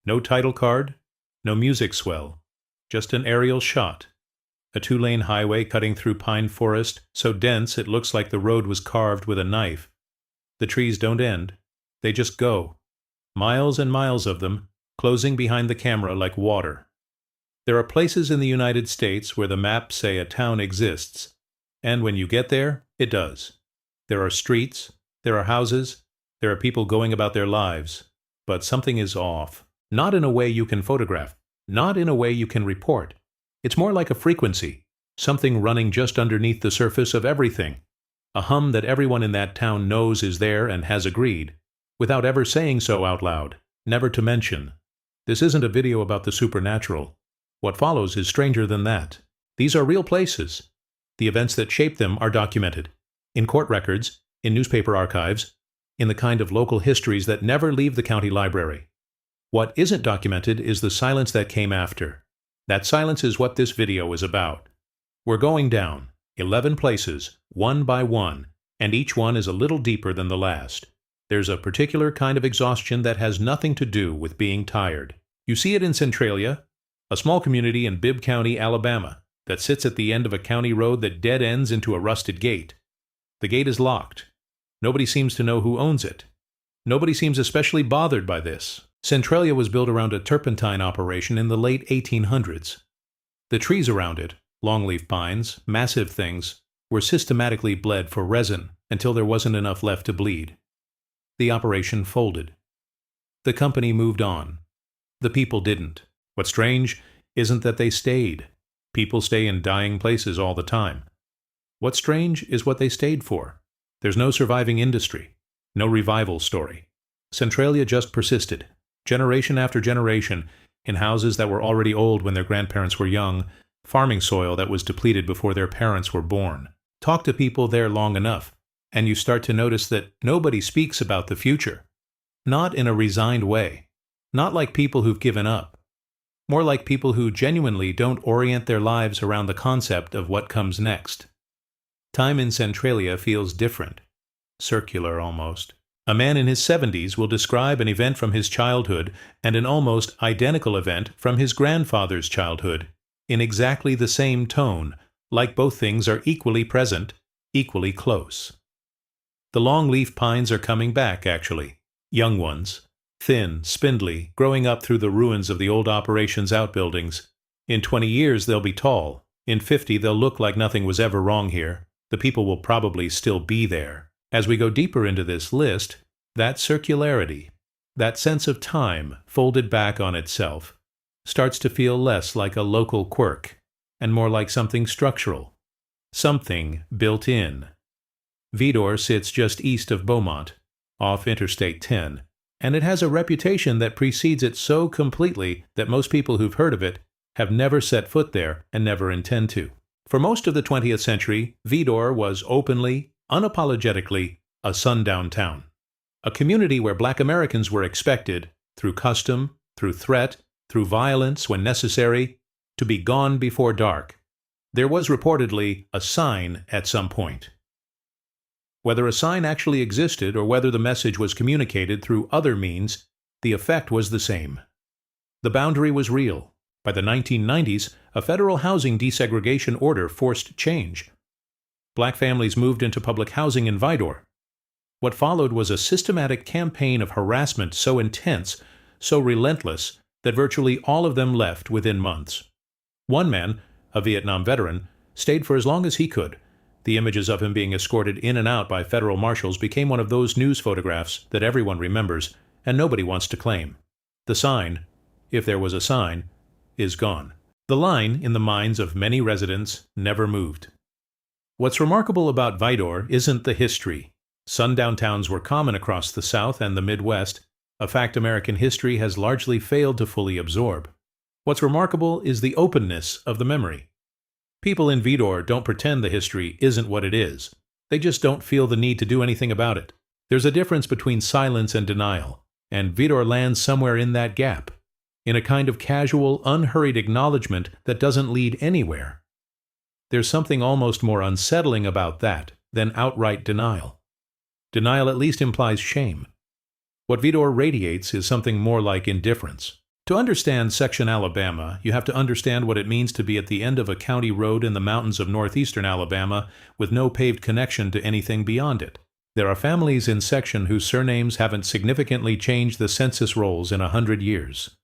No title card, no music swell, just an aerial shot. A two-lane highway cutting through pine forest, so dense it looks like the road was carved with a knife. The trees don't end, they just go. Miles and miles of them, closing behind the camera like water. There are places in the United States where the maps say a town exists, and when you get there, it does. There are streets, there are houses, there are people going about their lives, but something is off. Not in a way you can photograph, not in a way you can report. It's more like a frequency, something running just underneath the surface of everything. A hum that everyone in that town knows is there and has agreed, without ever saying so out loud, never to mention. This isn't a video about the supernatural. What follows is stranger than that. These are real places. The events that shape them are documented. In court records, in newspaper archives, in the kind of local histories that never leave the county library. What isn't documented is the silence that came after. That silence is what this video is about. We're going down, 11 places, one by one, and each one is a little deeper than the last. There's a particular kind of exhaustion that has nothing to do with being tired. You see it in Centralia, a small community in Bibb County, Alabama, that sits at the end of a county road that dead ends into a rusted gate. The gate is locked. Nobody seems to know who owns it. Nobody seems especially bothered by this. Centralia was built around a turpentine operation in the late 1800s. The trees around it, longleaf pines, massive things, were systematically bled for resin until there wasn't enough left to bleed. The operation folded. The company moved on. The people didn't. What's strange isn't that they stayed. People stay in dying places all the time. What's strange is what they stayed for. There's no surviving industry, no revival story. Centralia just persisted, generation after generation, in houses that were already old when their grandparents were young, farming soil that was depleted before their parents were born. Talk to people there long enough, and you start to notice that nobody speaks about the future. Not in a resigned way. Not like people who've given up. More like people who genuinely don't orient their lives around the concept of what comes next. Time in Centralia feels different. Circular almost. A man in his 70s will describe an event from his childhood and an almost identical event from his grandfather's childhood, in exactly the same tone, like both things are equally present, equally close. The longleaf pines are coming back, actually. Young ones. Thin, spindly, growing up through the ruins of the old operations outbuildings. In 20 years they'll be tall. In 50 they'll look like nothing was ever wrong here. The people will probably still be there. As we go deeper into this list, that circularity, that sense of time folded back on itself, starts to feel less like a local quirk and more like something structural, something built in. Vidor sits just east of Beaumont, off Interstate 10, and it has a reputation that precedes it so completely that most people who've heard of it have never set foot there and never intend to. For most of the 20th century, Vidor was openly, unapologetically, a sundown town. A community where Black Americans were expected, through custom, through threat, through violence when necessary, to be gone before dark. There was reportedly a sign at some point. Whether a sign actually existed or whether the message was communicated through other means, the effect was the same. The boundary was real. By the 1990s, a federal housing desegregation order forced change. Black families moved into public housing in Vidor. What followed was a systematic campaign of harassment so intense, so relentless, that virtually all of them left within months. One man, a Vietnam veteran, stayed for as long as he could. The images of him being escorted in and out by federal marshals became one of those news photographs that everyone remembers and nobody wants to claim. The sign, if there was a sign, is gone. The line, in the minds of many residents, never moved. What's remarkable about Vidor isn't the history. Sundown towns were common across the South and the Midwest, a fact American history has largely failed to fully absorb. What's remarkable is the openness of the memory. People in Vidor don't pretend the history isn't what it is. They just don't feel the need to do anything about it. There's a difference between silence and denial, and Vidor lands somewhere in that gap, in a kind of casual, unhurried acknowledgement that doesn't lead anywhere. There's something almost more unsettling about that than outright denial. Denial at least implies shame. What Vidor radiates is something more like indifference. To understand Section Alabama, you have to understand what it means to be at the end of a county road in the mountains of northeastern Alabama with no paved connection to anything beyond it. There are families in Section whose surnames haven't significantly changed the census rolls in 100 years.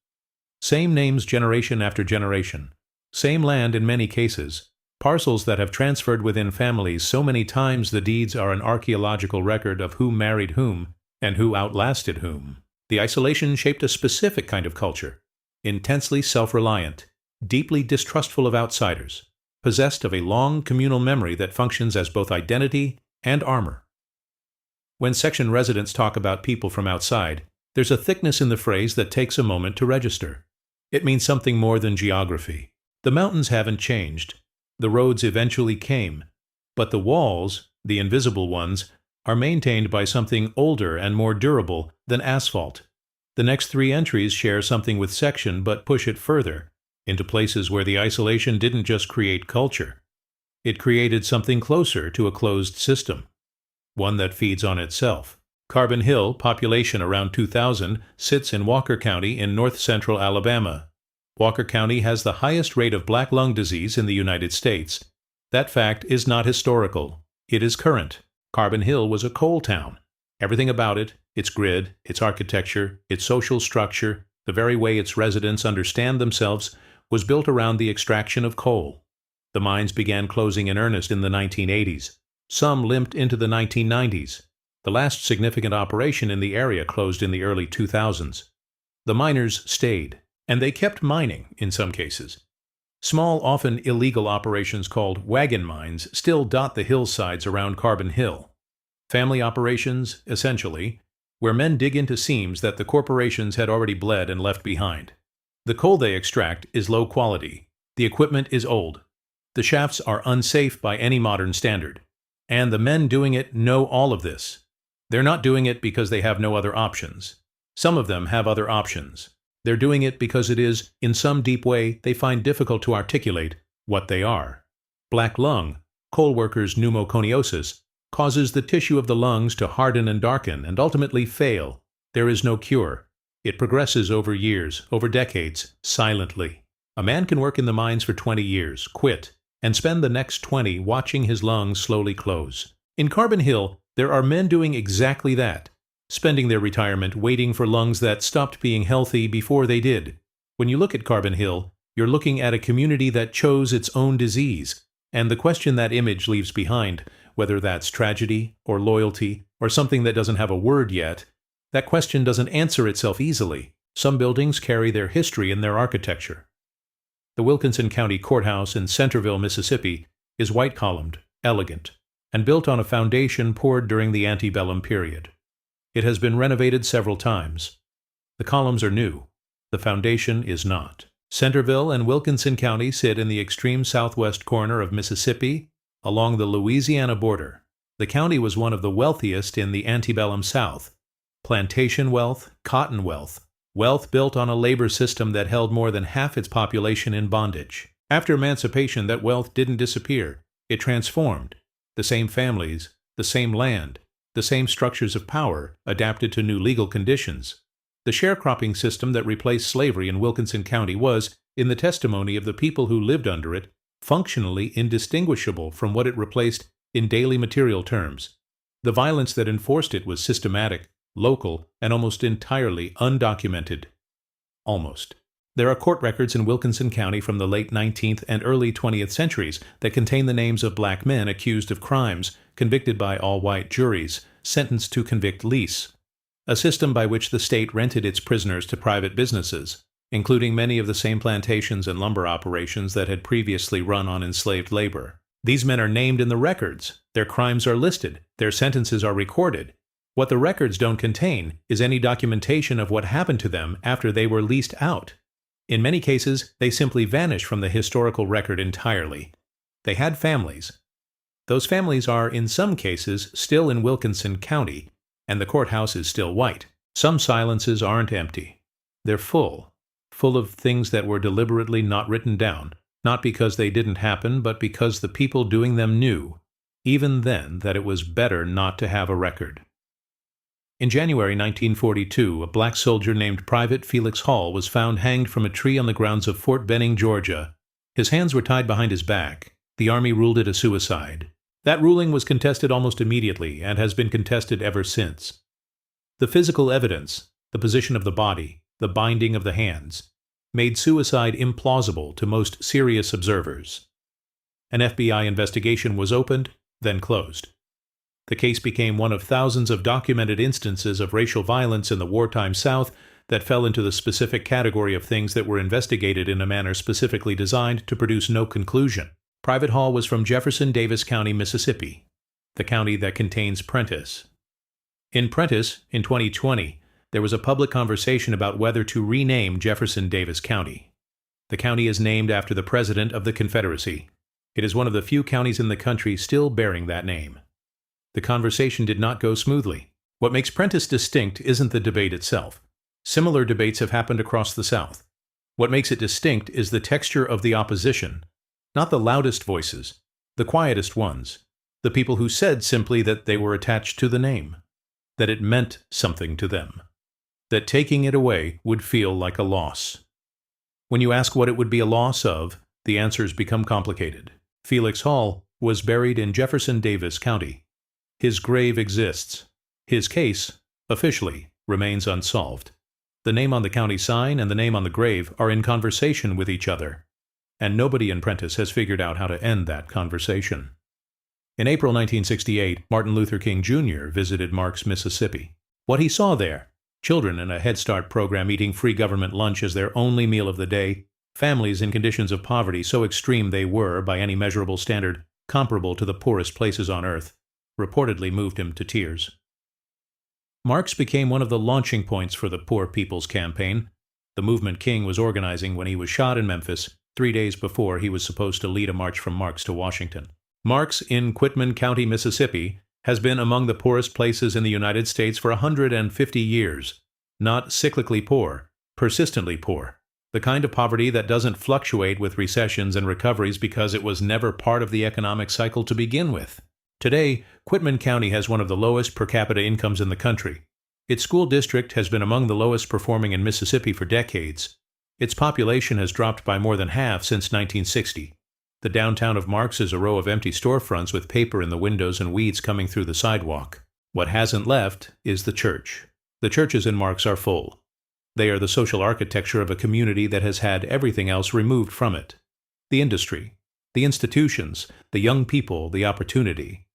Same names generation after generation. Same land in many cases. Parcels that have transferred within families so many times the deeds are an archaeological record of who married whom and who outlasted whom. The isolation shaped a specific kind of culture, intensely self-reliant, deeply distrustful of outsiders, possessed of a long communal memory that functions as both identity and armor. When Section residents talk about people from outside, there's a thickness in the phrase that takes a moment to register. It means something more than geography. The mountains haven't changed. The roads eventually came, but the walls, the invisible ones, are maintained by something older and more durable than asphalt. The next 3 entries share something with Section but push it further, into places where the isolation didn't just create culture. It created something closer to a closed system, one that feeds on itself. Carbon Hill, population around 2,000, sits in Walker County in north-central Alabama. Walker County has the highest rate of black lung disease in the United States. That fact is not historical. It is current. Carbon Hill was a coal town. Everything about it, its grid, its architecture, its social structure, the very way its residents understand themselves, was built around the extraction of coal. The mines began closing in earnest in the 1980s. Some limped into the 1990s. The last significant operation in the area closed in the early 2000s. The miners stayed, and they kept mining in some cases. Small, often illegal operations called wagon mines still dot the hillsides around Carbon Hill. Family operations, essentially, where men dig into seams that the corporations had already bled and left behind. The coal they extract is low quality. The equipment is old. The shafts are unsafe by any modern standard. And the men doing it know all of this. They're not doing it because they have no other options. Some of them have other options. They're doing it because it is, in some deep way, they find difficult to articulate what they are. Black lung, coal workers' pneumoconiosis, causes the tissue of the lungs to harden and darken and ultimately fail. There is no cure. It progresses over years, over decades, silently. A man can work in the mines for 20 years, quit, and spend the next 20 watching his lungs slowly close. In Carbon Hill, there are men doing exactly that, spending their retirement waiting for lungs that stopped being healthy before they did. When you look at Carbon Hill, you're looking at a community that chose its own disease, and the question that image leaves behind, whether that's tragedy or loyalty or something that doesn't have a word yet, that question doesn't answer itself easily. Some buildings carry their history in their architecture. The Wilkinson County Courthouse in Centerville, Mississippi, is white-columned, elegant, and built on a foundation poured during the antebellum period. It has been renovated several times. The columns are new. The foundation is not. Centerville and Wilkinson County sit in the extreme southwest corner of Mississippi, along the Louisiana border. The county was one of the wealthiest in the antebellum South. Plantation wealth, cotton wealth, wealth built on a labor system that held more than half its population in bondage. After emancipation, that wealth didn't disappear. It transformed. The same families, the same land, the same structures of power adapted to new legal conditions. The sharecropping system that replaced slavery in Wilkinson County was, in the testimony of the people who lived under it, functionally indistinguishable from what it replaced in daily material terms. The violence that enforced it was systematic, local, and almost entirely undocumented. Almost. There are court records in Wilkinson County from the late 19th and early 20th centuries that contain the names of black men accused of crimes, convicted by all-white juries, sentenced to convict lease, a system by which the state rented its prisoners to private businesses, including many of the same plantations and lumber operations that had previously run on enslaved labor. These men are named in the records, their crimes are listed, their sentences are recorded. What the records don't contain is any documentation of what happened to them after they were leased out. In many cases, they simply vanish from the historical record entirely. They had families. Those families are, in some cases, still in Wilkinson County, and the courthouse is still white. Some silences aren't empty. They're full of things that were deliberately not written down, not because they didn't happen, but because the people doing them knew, even then, that it was better not to have a record. In January 1942, a black soldier named Private Felix Hall was found hanged from a tree on the grounds of Fort Benning, Georgia. His hands were tied behind his back. The Army ruled it a suicide. That ruling was contested almost immediately and has been contested ever since. The physical evidence, the position of the body, the binding of the hands, made suicide implausible to most serious observers. An FBI investigation was opened, then closed. The case became one of thousands of documented instances of racial violence in the wartime South that fell into the specific category of things that were investigated in a manner specifically designed to produce no conclusion. Private Hall was from Jefferson Davis County, Mississippi, the county that contains Prentiss. In Prentiss, in 2020, there was a public conversation about whether to rename Jefferson Davis County. The county is named after the President of the Confederacy. It is one of the few counties in the country still bearing that name. The conversation did not go smoothly. What makes Prentiss distinct isn't the debate itself. Similar debates have happened across the South. What makes it distinct is the texture of the opposition, not the loudest voices, the quietest ones, the people who said simply that they were attached to the name, that it meant something to them, that taking it away would feel like a loss. When you ask what it would be a loss of, the answers become complicated. Felix Hall was buried in Jefferson Davis County. His grave exists. His case, officially, remains unsolved. The name on the county sign and the name on the grave are in conversation with each other, and nobody in Prentiss has figured out how to end that conversation. In April 1968, Martin Luther King Jr. visited Marks, Mississippi. What he saw there: children in a Head Start program eating free government lunch as their only meal of the day, families in conditions of poverty so extreme they were, by any measurable standard, comparable to the poorest places on earth, reportedly moved him to tears. Marks became one of the launching points for the Poor People's Campaign, the movement King was organizing when he was shot in Memphis 3 days before he was supposed to lead a march from Marks to Washington. Marks in Quitman County, Mississippi, has been among the poorest places in the United States for 150 years. Not cyclically poor, persistently poor. The kind of poverty that doesn't fluctuate with recessions and recoveries because it was never part of the economic cycle to begin with. Today, Quitman County has one of the lowest per capita incomes in the country. Its school district has been among the lowest performing in Mississippi for decades. Its population has dropped by more than half since 1960. The downtown of Marks is a row of empty storefronts with paper in the windows and weeds coming through the sidewalk. What hasn't left is the church. The churches in Marks are full. They are the social architecture of a community that has had everything else removed from it. The industry, the institutions, the young people, the opportunity,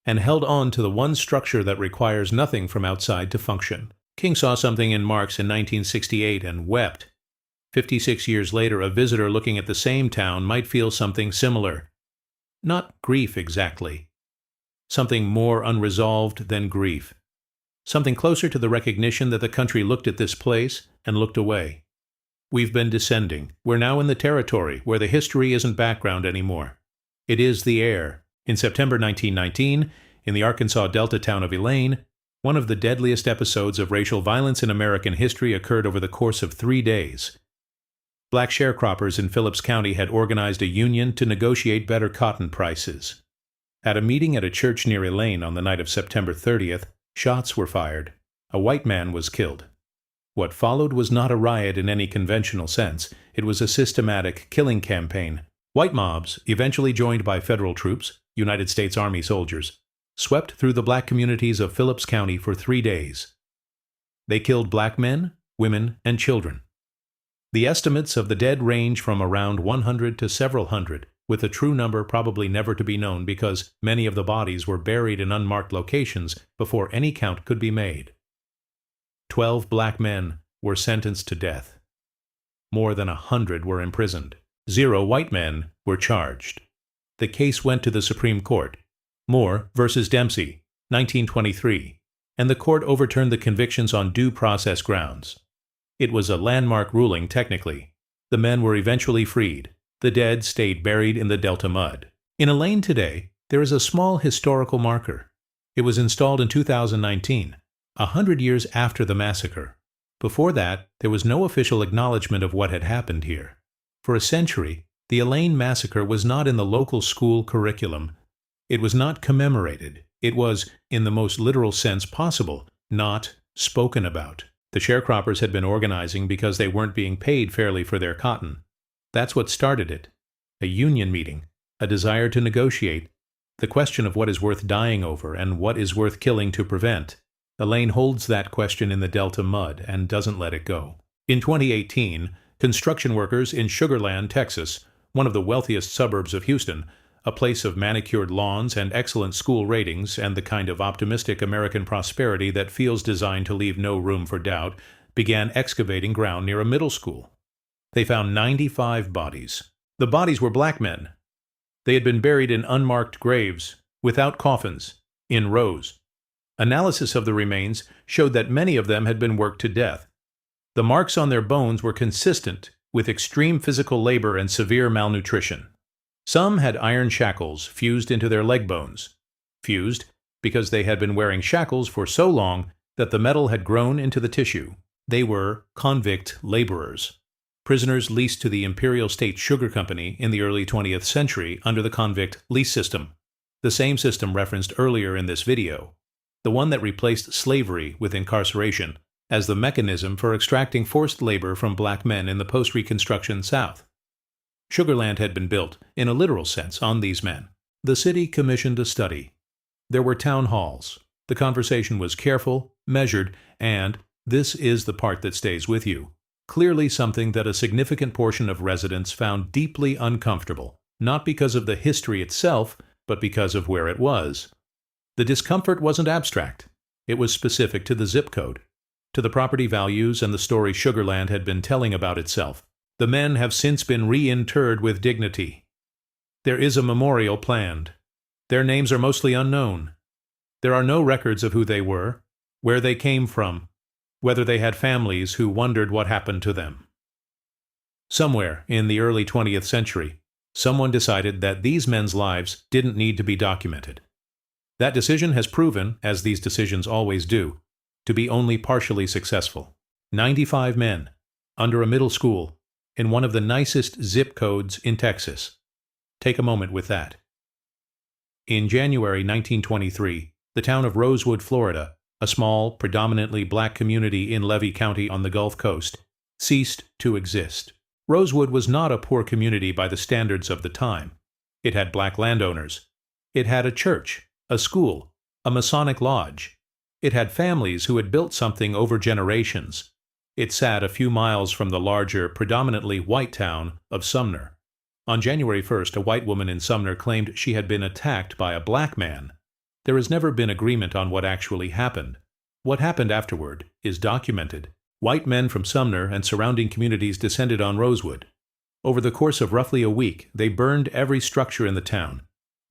and held on to the one structure that requires nothing from outside to function. King saw something in Marks in 1968 and wept. 56 years later, a visitor looking at the same town might feel something similar. Not grief exactly. Something more unresolved than grief. Something closer to the recognition that the country looked at this place and looked away. We've been descending. We're now in the territory where the history isn't background anymore. It is the air. In September 1919, in the Arkansas Delta town of Elaine, one of the deadliest episodes of racial violence in American history occurred over the course of 3 days. Black sharecroppers in Phillips County had organized a union to negotiate better cotton prices. At a meeting at a church near Elaine on the night of September 30th, shots were fired. A white man was killed. What followed was not a riot in any conventional sense. It was a systematic killing campaign. White mobs, eventually joined by federal troops, United States Army soldiers, swept through the black communities of Phillips County for 3 days. They killed black men, women, and children. The estimates of the dead range from around 100 to several hundred, with a true number probably never to be known because many of the bodies were buried in unmarked locations before any count could be made. 12 black men were sentenced to death. More than 100 were imprisoned. 0 white men were charged. The case went to the Supreme Court, Moore v. Dempsey, 1923, and the court overturned the convictions on due process grounds. It was a landmark ruling technically. The men were eventually freed. The dead stayed buried in the Delta mud. In Elaine today, there is a small historical marker. It was installed in 2019, 100 years after the massacre. Before that, there was no official acknowledgement of what had happened here. For a century, the Elaine massacre was not in the local school curriculum. It was not commemorated. It was, in the most literal sense possible, not spoken about. The sharecroppers had been organizing because they weren't being paid fairly for their cotton. That's what started it. A union meeting, a desire to negotiate, the question of what is worth dying over and what is worth killing to prevent. Elaine holds that question in the Delta mud and doesn't let it go. In 2018, construction workers in Sugar Land, Texas, one of the wealthiest suburbs of Houston, a place of manicured lawns and excellent school ratings and the kind of optimistic American prosperity that feels designed to leave no room for doubt, began excavating ground near a middle school. They found 95 bodies. The bodies were black men. They had been buried in unmarked graves, without coffins, in rows. Analysis of the remains showed that many of them had been worked to death. The marks on their bones were consistent with extreme physical labor and severe malnutrition. Some had iron shackles fused into their leg bones. Fused because they had been wearing shackles for so long that the metal had grown into the tissue. They were convict laborers. Prisoners leased to the Imperial State Sugar Company in the early 20th century under the convict lease system, the same system referenced earlier in this video, the one that replaced slavery with incarceration as the mechanism for extracting forced labor from black men in the post-Reconstruction South. Sugar Land had been built, in a literal sense, on these men. The city commissioned a study. There were town halls. The conversation was careful, measured, and, this is the part that stays with you, clearly something that a significant portion of residents found deeply uncomfortable, not because of the history itself, but because of where it was. The discomfort wasn't abstract. It was specific to the zip code, to the property values and the story Sugar Land had been telling about itself. The men have since been reinterred with dignity. There is a memorial planned. Their names are mostly unknown. There are no records of who they were, where they came from, whether they had families who wondered what happened to them. Somewhere in the early 20th century, someone decided that these men's lives didn't need to be documented. That decision has proven, as these decisions always do, to be only partially successful. 95 men, under a middle school, in one of the nicest zip codes in Texas. Take a moment with that. In January 1923, the town of Rosewood, Florida, a small, predominantly black community in Levy County on the Gulf Coast, ceased to exist. Rosewood was not a poor community by the standards of the time. It had black landowners. It had a church, a school, a Masonic lodge. It had families who had built something over generations. It sat a few miles from the larger, predominantly white town of Sumner. On January 1st, a white woman in Sumner claimed she had been attacked by a black man. There has never been agreement on what actually happened. What happened afterward is documented. White men from Sumner and surrounding communities descended on Rosewood. Over the course of roughly a week, they burned every structure in the town.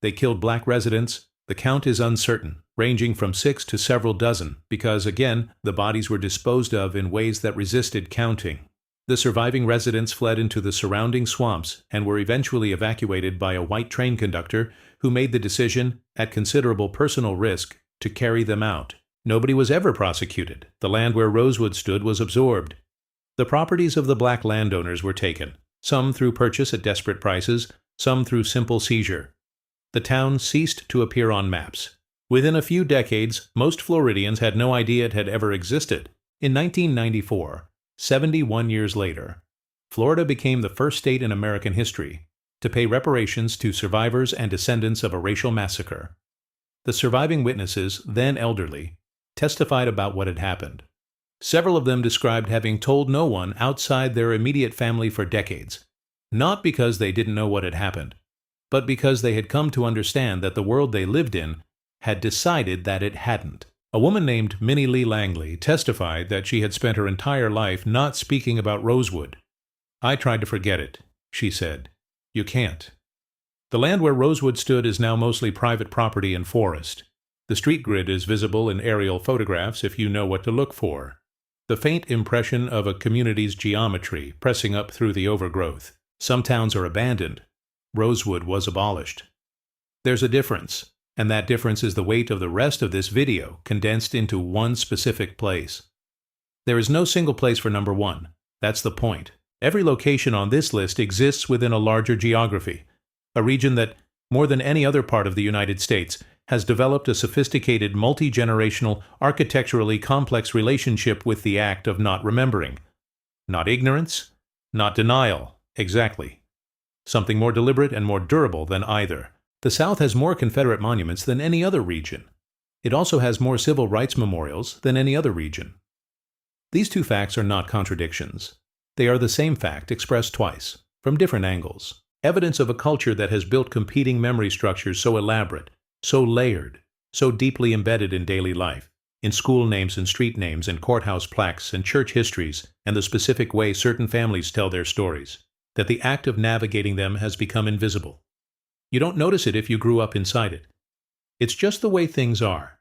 They killed black residents. The count is uncertain, ranging from 6 to several dozen, because, again, the bodies were disposed of in ways that resisted counting. The surviving residents fled into the surrounding swamps and were eventually evacuated by a white train conductor who made the decision, at considerable personal risk, to carry them out. Nobody was ever prosecuted. The land where Rosewood stood was absorbed. The properties of the black landowners were taken, some through purchase at desperate prices, some through simple seizure. The town ceased to appear on maps. Within a few decades, most Floridians had no idea it had ever existed. In 1994, 71 years later, Florida became the first state in American history to pay reparations to survivors and descendants of a racial massacre. The surviving witnesses, then elderly, testified about what had happened. Several of them described having told no one outside their immediate family for decades, not because they didn't know what had happened, but because they had come to understand that the world they lived in had decided that it hadn't. A woman named Minnie Lee Langley testified that she had spent her entire life not speaking about Rosewood. "I tried to forget it," she said. "You can't." The land where Rosewood stood is now mostly private property and forest. The street grid is visible in aerial photographs if you know what to look for. The faint impression of a community's geometry pressing up through the overgrowth. Some towns are abandoned. Rosewood was abolished. There's a difference, and that difference is the weight of the rest of this video condensed into one specific place. There is no single place for number one. That's the point. Every location on this list exists within a larger geography, a region that, more than any other part of the United States, has developed a sophisticated, multi-generational, architecturally complex relationship with the act of not remembering. Not ignorance, not denial, exactly. Something more deliberate and more durable than either. The South has more Confederate monuments than any other region. It also has more civil rights memorials than any other region. These two facts are not contradictions. They are the same fact expressed twice, from different angles. Evidence of a culture that has built competing memory structures so elaborate, so layered, so deeply embedded in daily life, in school names and street names and courthouse plaques and church histories and the specific way certain families tell their stories, that the act of navigating them has become invisible. You don't notice it if you grew up inside it. It's just the way things are.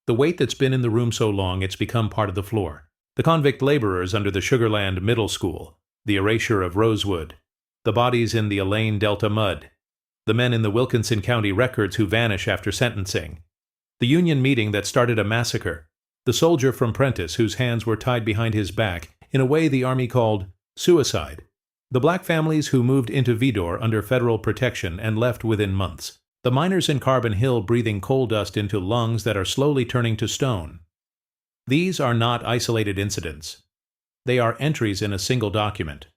The weight that's been in the room so long it's become part of the floor. The convict laborers under the Sugarland Middle School, the erasure of Rosewood, the bodies in the Elaine Delta mud, the men in the Wilkinson County records who vanish after sentencing, the union meeting that started a massacre, the soldier from Prentice whose hands were tied behind his back in a way the Army called suicide, the black families who moved into Vidor under federal protection and left within months, the miners in Carbon Hill breathing coal dust into lungs that are slowly turning to stone. These are not isolated incidents. They are entries in a single document,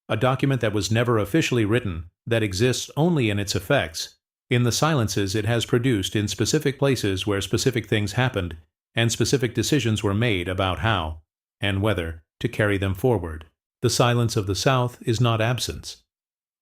a document that was never officially written, that exists only in its effects, in the silences it has produced in specific places where specific things happened and specific decisions were made about how, and whether, to carry them forward. The silence of the South is not absence.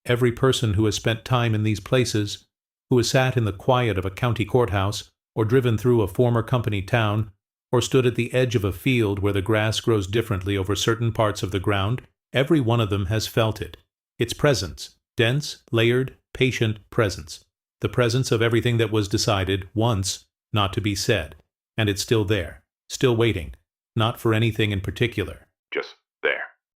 Every person who has spent time in these places, who has sat in the quiet of a county courthouse, or driven through a former company town, or stood at the edge of a field where the grass grows differently over certain parts of the ground, every one of them has felt it. Its presence, dense, layered, patient presence. The presence of everything that was decided, once, not to be said. And it's still there, still waiting, not for anything in particular. Just